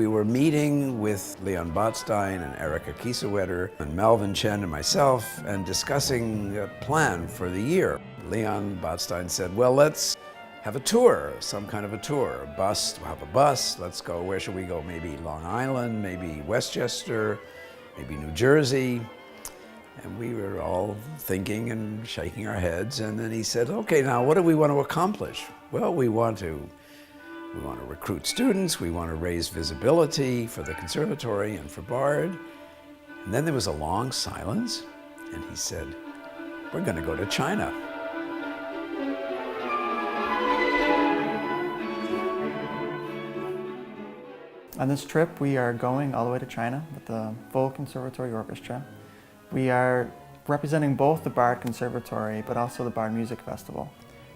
we were meeting with Leon Botstein and Erica Kiesewetter and Melvin Chen and myself and discussing a plan for the year. Leon Botstein said, well, let's have a tour, some kind of a tour. A bus, we'll have a bus, let's go, where should we go? Maybe Long Island, maybe Westchester, maybe New Jersey. And we were all thinking and shaking our heads, and then he said, okay, now what do we want to accomplish? Well, we want to recruit students, we want to raise visibility for the conservatory and for Bard. And then there was a long silence, and he said, we're going to go to China. On this trip, we are going all the way to China with the full conservatory orchestra. We are representing both the Bard Conservatory, but also the Bard Music Festival.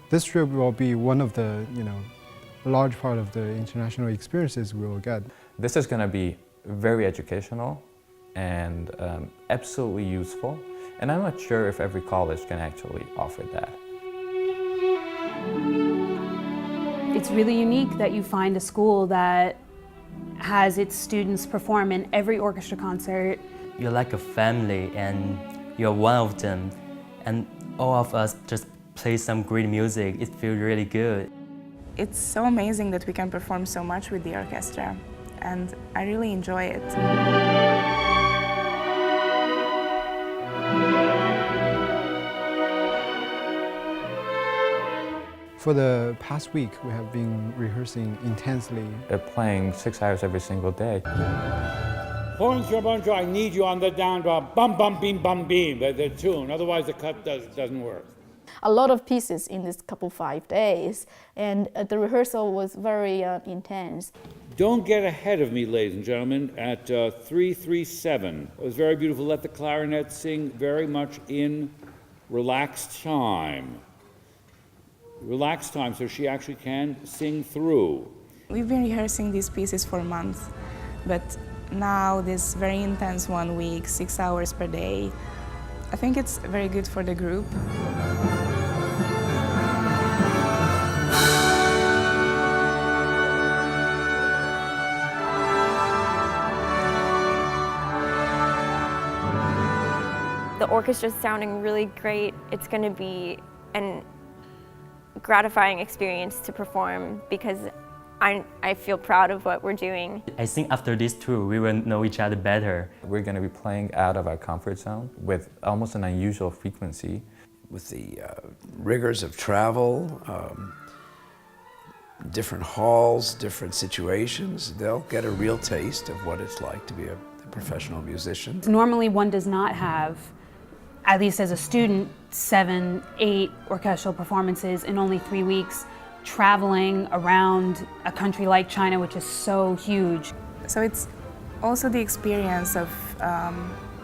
This trip will be one of the, a large part of the international experiences we will get. This is going to be very educational and absolutely useful. And I'm not sure if every college can actually offer that. It's really unique that you find a school that has its students perform in every orchestra concert. You're like a family and you're one of them. And all of us just play some great music. It feels really good. It's so amazing that we can perform so much with the orchestra, and I really enjoy it. For the past week, we have been rehearsing intensely. They're playing 6 hours every single day. Horns, trombone, I need you on the down drop. Bum, bum, beam, bum, beam, the tune. Otherwise, the cut doesn't work. A lot of pieces in this 5 days, and the rehearsal was very intense. Don't get ahead of me, ladies and gentlemen, at 3-3-7. It was very beautiful. Let the clarinet sing very much in relaxed time. Relaxed time, so she actually can sing through. We've been rehearsing these pieces for months, but now this very intense 1 week, 6 hours per day, I think it's very good for the group. The orchestra's sounding really great. It's going to be a gratifying experience to perform because I feel proud of what we're doing. I think after this tour, we will know each other better. We're going to be playing out of our comfort zone with almost an unusual frequency. With the rigors of travel, different halls, different situations, they'll get a real taste of what it's like to be a professional musician. Normally one does not have, at least as a student, 7, 8 orchestral performances in only 3 weeks, traveling around a country like China, which is so huge. So it's also the experience of,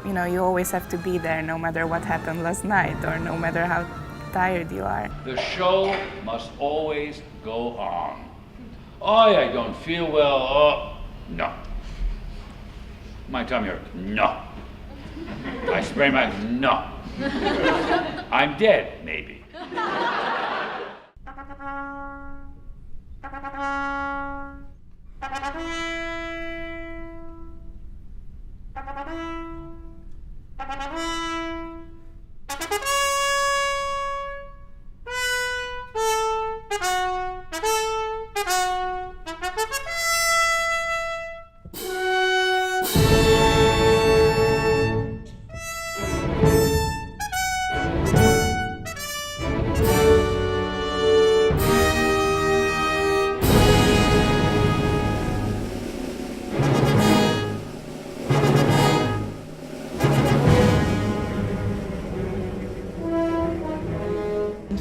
you always have to be there no matter what happened last night or no matter how tired you are. The show must always go on. Oh, I don't feel well. Oh, no. My tummy hurts. No. I sprained my, no. I'm dead, maybe.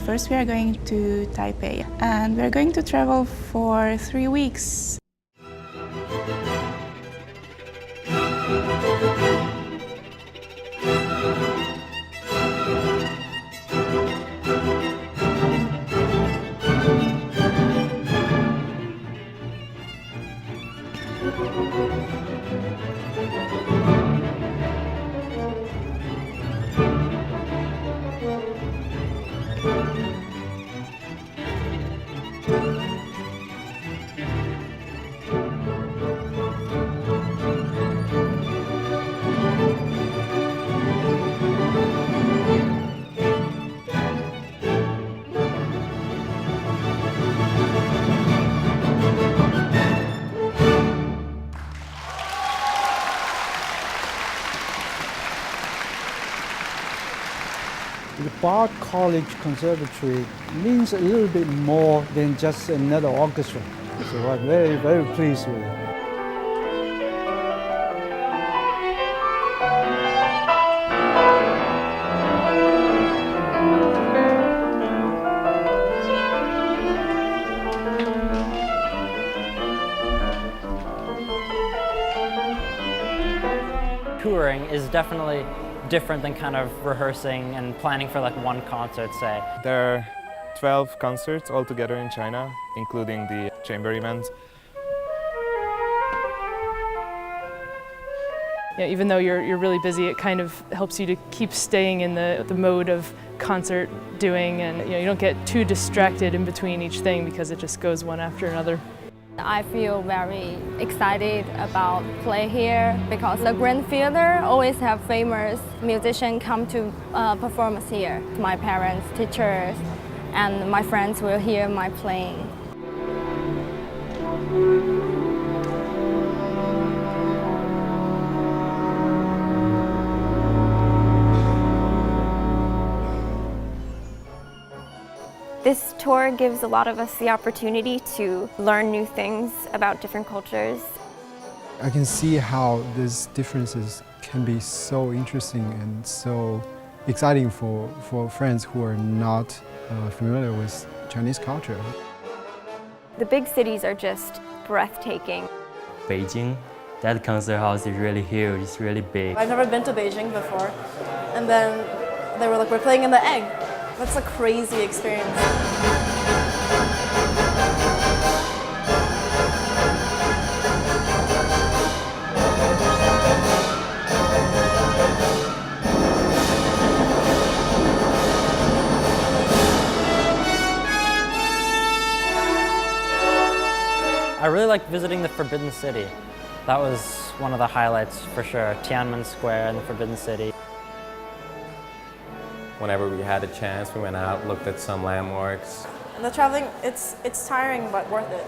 First, we are going to Taipei, and we're going to travel for 3 weeks. The Bard College Conservatory means a little bit more than just another orchestra. So I'm very, very pleased with it. Touring is definitely different than kind of rehearsing and planning for like one concert, say. There are 12 concerts altogether in China, including the chamber events. Yeah, even though you're really busy, it kind of helps you to keep staying in the mode of concert doing, and you don't get too distracted in between each thing because it just goes one after another. I feel very excited about play here because the Grand Theater always have famous musicians come to perform here. My parents, teachers, and my friends will hear my playing. This tour gives a lot of us the opportunity to learn new things about different cultures. I can see how these differences can be so interesting and so exciting for friends who are not familiar with Chinese culture. The big cities are just breathtaking. Beijing, that concert house is really huge, it's really big. I've never been to Beijing before, and then they were like, we're playing in the egg. That's a crazy experience. I really liked visiting the Forbidden City. That was one of the highlights for sure. Tianjin Square and the Forbidden City. Whenever we had a chance, we went out, looked at some landmarks. And the traveling, it's tiring but worth it.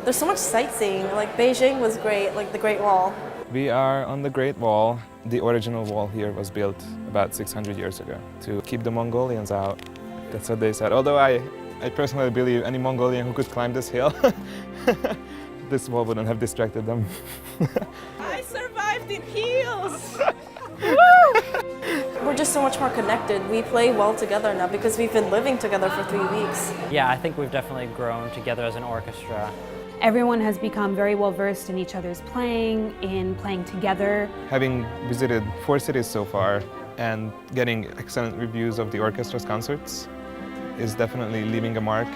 There's so much sightseeing. Like Beijing was great, like the Great Wall. We are on the Great Wall. The original wall here was built about 600 years ago to keep the Mongolians out. That's what they said. Although I personally believe any Mongolian who could climb this hill, this wall wouldn't have distracted them. I survived in heels! We're just so much more connected. We play well together now because we've been living together for 3 weeks. Yeah, I think we've definitely grown together as an orchestra. Everyone has become very well versed in each other's playing, in playing together. Having visited 4 cities so far and getting excellent reviews of the orchestra's concerts is definitely leaving a mark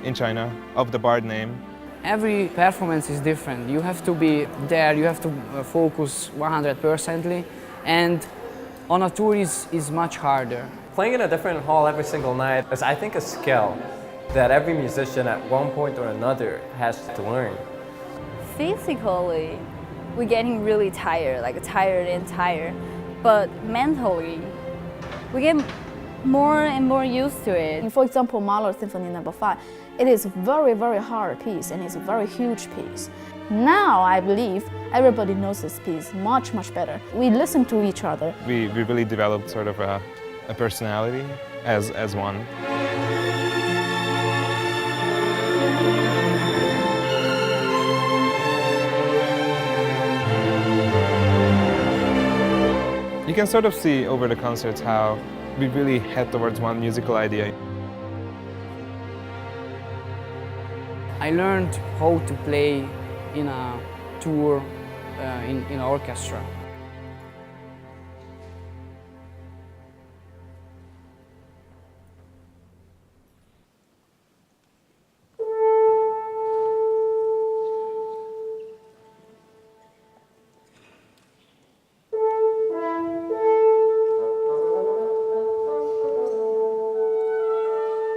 in China of the Bard name. Every performance is different. You have to be there, you have to focus 100%, and on a tour is much harder. Playing in a different hall every single night is, I think, a skill that every musician at one point or another has to learn. Physically, we're getting really tired, like tired and tired. But mentally, we get more and more used to it. For example, Mahler Symphony No. 5, it is a very, very hard piece and it's a very huge piece. Now, I believe everybody knows this piece much, much better. We listen to each other. We really developed sort of a personality as one. You can sort of see over the concerts how we really head towards one musical idea. I learned how to play in a tour in an orchestra.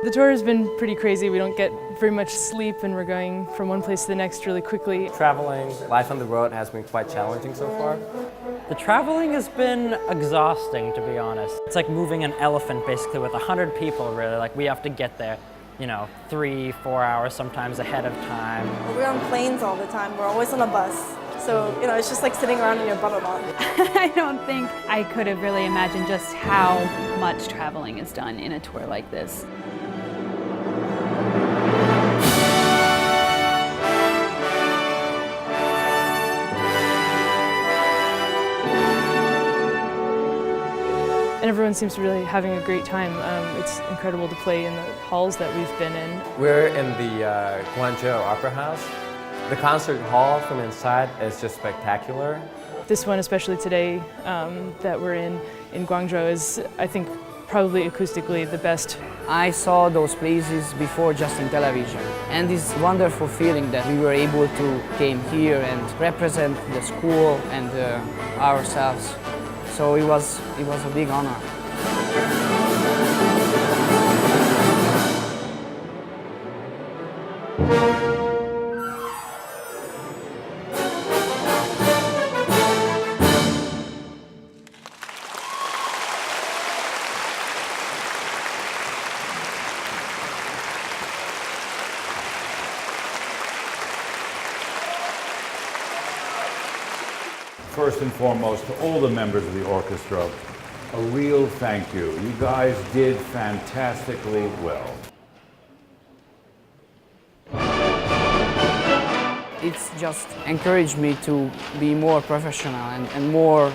The tour has been pretty crazy. We don't get very much sleep and we're going from one place to the next really quickly. Traveling, life on the road has been quite challenging so far. The traveling has been exhausting, to be honest. It's like moving an elephant basically with 100 people, really. Like we have to get there, 3-4 hours sometimes ahead of time. We're on planes all the time. We're always on a bus. So, you know, it's just like sitting around in your bubble bath. I don't think I could have really imagined just how much traveling is done in a tour like this. And everyone seems to really having a great time. It's incredible to play in the halls that we've been in. We're in the Guangzhou Opera House. The concert hall from inside is just spectacular. This one, especially today, that we're in Guangzhou is, I think, probably acoustically the best. I saw those places before just in television, and this wonderful feeling that we were able to came here and represent the school and ourselves. So it was a big honor. First and foremost, to all the members of the orchestra, a real thank you. You guys did fantastically well. It's just encouraged me to be more professional and more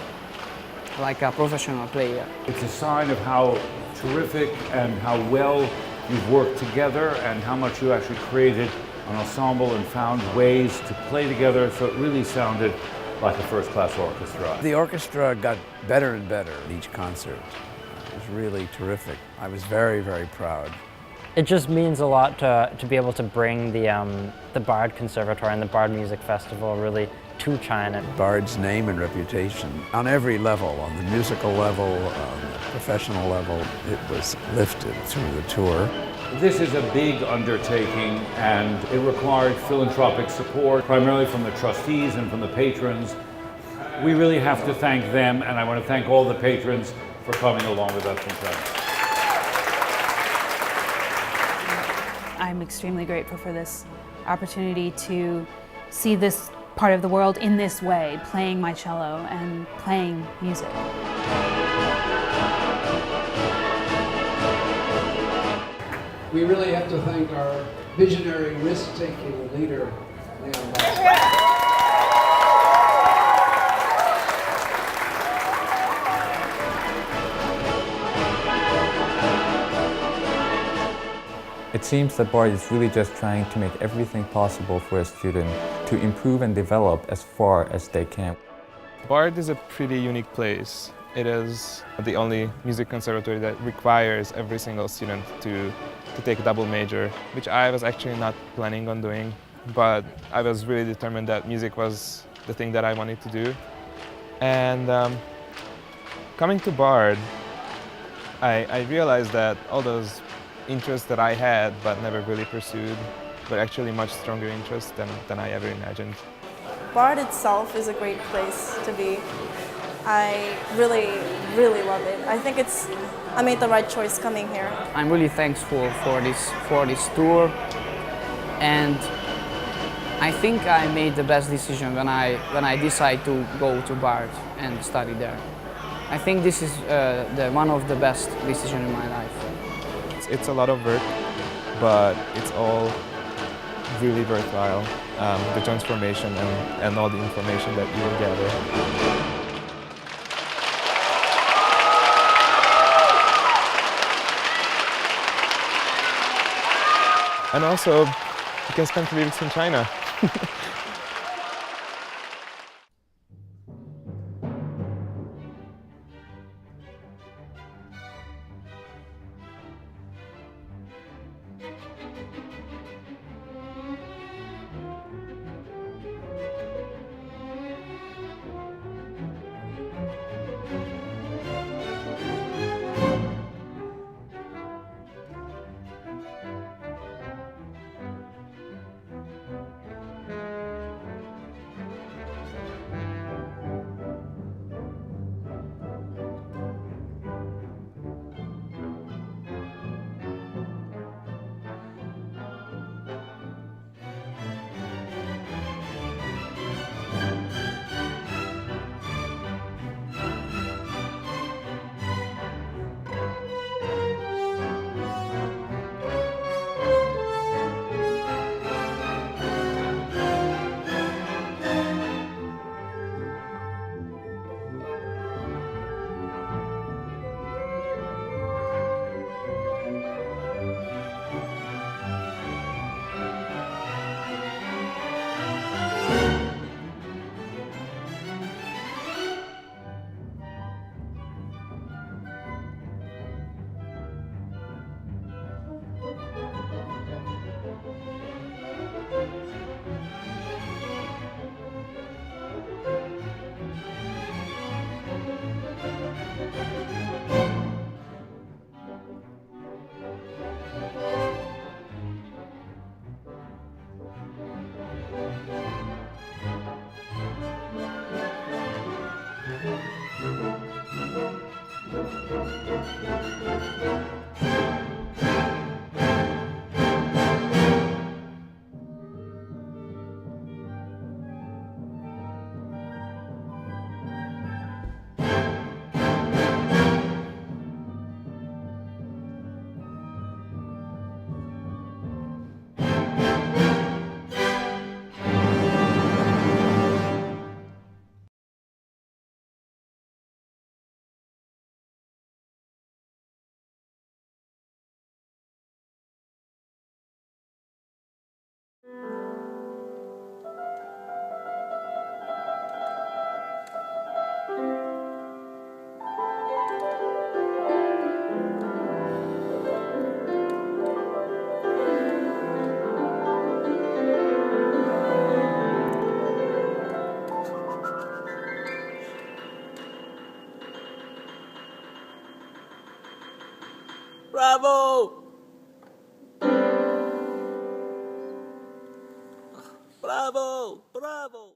like a professional player. It's a sign of how terrific and how well you've worked together and how much you actually created an ensemble and found ways to play together, so it really sounded like a first-class orchestra. The orchestra got better and better at each concert. It was really terrific. I was very, very proud. It just means a lot to be able to bring the Bard Conservatory and the Bard Music Festival really to China. Bard's name and reputation on every level, on the musical level, on the professional level, it was lifted through the tour. This is a big undertaking and it required philanthropic support, primarily from the trustees and from the patrons. We really have to thank them, and I want to thank all the patrons for coming along with us from China. I'm extremely grateful for this opportunity to see this part of the world in this way, playing my cello and playing music. We really have to thank our visionary, risk-taking leader, Leon Botstein. It seems that Bard is really just trying to make everything possible for a student to improve and develop as far as they can. Bard is a pretty unique place. It is the only music conservatory that requires every single student to take a double major, which I was actually not planning on doing, but I was really determined that music was the thing that I wanted to do. And coming to Bard, I realized that all those interests that I had but never really pursued were actually much stronger interests than I ever imagined. Bard itself is a great place to be. I really, really love it. I think I made the right choice coming here. I'm really thankful for this tour, and I think I made the best decision when I decided to go to Bard and study there. I think this is one of the best decisions in my life. It's a lot of work, but it's all really worthwhile. The transformation and all the information that you will gather. And also, you can spend 3 weeks in China. Bravo! Bravo! Bravo!